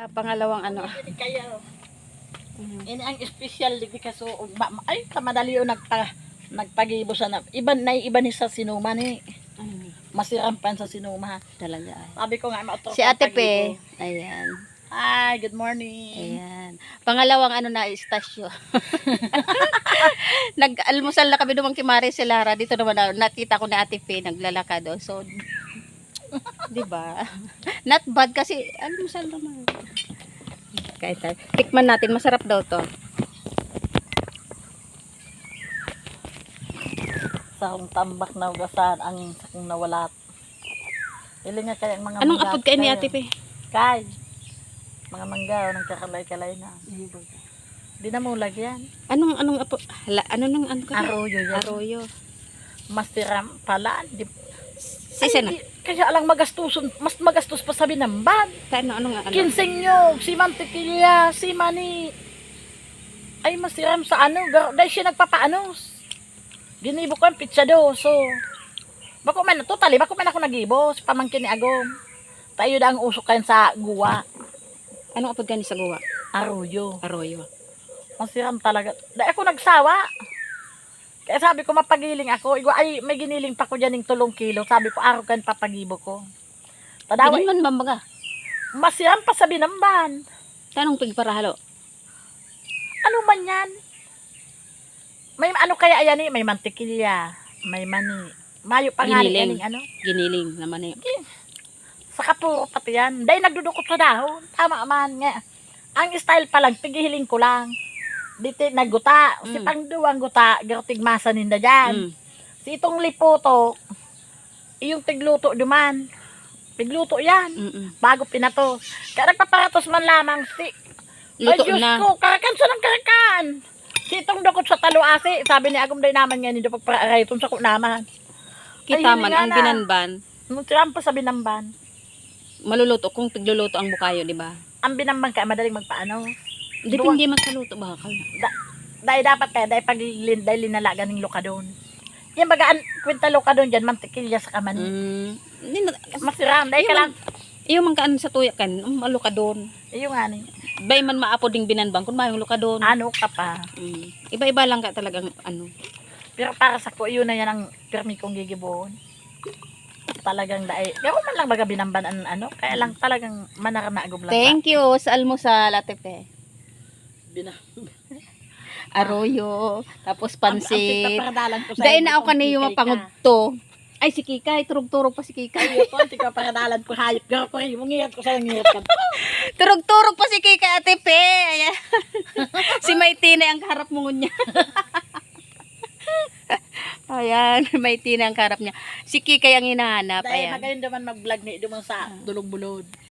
Pangalawang ano. Kaya, ini ang special di kaso ay tamadali o nagpagibo sa iba ni sa sinuma ni masirampan sa sinuma Talaga. sabi ko nga mautro Si Ate Pe. Ayan. hi good morning Ayan. Pangalawang ano na istasyo. Nag-almusal na kami dumang kay Mari Lara. Dito naman nakita ko na Ate Pe naglalakad. So, di ba? Not bad kasi almusal naman. Kahit tikman natin, masarap daw to. sa akong tambak na ugasan ang sakong nawalat ili nga kaya mga Anong mangga apod kayo ni kayo. Ate Pe? Kay mga mangga nang kakalay-kalay na di na mo lagyan Anong apod? Ano ka? arroyo yan Arroyo. mastiram pala di Sisa na. kaya alang magastuson mas magastos pa sa binamban Anong kinsenyog si mantikilya si mani ay masiram sa ano dahil siya nagpapaanos ginibo ko ang pizza do so bako man ako nagibo sa pamangkin ni Agom tayo da ang usok kayo sa guwa Anong apod ka ni sa guwa? arroyo Arroyo. masiram talaga dahil ako nagsawa kaya sabi ko mapagiling ako ay may giniling pa ko dyan ng 3 kilo sabi ko araw kan papagibo ko tadawa Binan man baga. masiram pa sa binamban Tanong pigparahalo. ano man yan may ano kaya ayan eh may mantikilya may mani mayo pa nga Giniling. ano Giniling naman eh. sa kapuro pati yan dahil nagdudukot sa dahon tama man nga ang style pa lang pigihiling ko lang dito nagguta si pangduwang guta garutig masa ninda dyan si itong lipoto yung tigluto duman tigluto yan bago pinato kaya nagpaparatos man lamang si Luto ay Diyos na. ko karakan sa ng karakan si itong dukot sa taluasi sabi ni Agum day naman nga nito pagparaiton sa kunaman Kita Ay, man hindi ang nga na. binanban. nung pa sa binamban Maluluto kung tigluluto ang bukayo, di ba? ang binamban kaya madaling magpaano Depende man sa luto bakal. dahil dapat kaya dahil linalaga ng lokadon yan bagaan kwenta lokadon dyan mantikilya sa kaman Hindi na masiram dahil ka lang iyo man kaan sa tuya kan, maluka doon. iyo nga ni Bay man maapod ding binanbang kun mayong luka doon. ano ka pa Iba-iba lang ka talagang ano. pero para sa ko yun na yan ang pirmi kong gigibuhon talagang dahil pero man lang baga binamban ang ano kaya lang talagang manaranaagom lang Thank you sa almusal, Ate Pe. Arroyo, tapos pansit. Dahil na ako kaniyo mapangudto. Ay, si Kikay, turog-turog pa si Kikay. Ay, po, tika paradalan ko hayop. Garo ko rin, mungirat ko sa ngirat ka. Turog-turog pa si Kikay, Ate Pe. Ayan. Si Maytina ang kaharap mo niya. Ayan, Maytina ang kaharap niya. Si Kikay ang hinahanap. Dahil Ayan. magaling naman mag-vlog ni duman sa dulong bulod.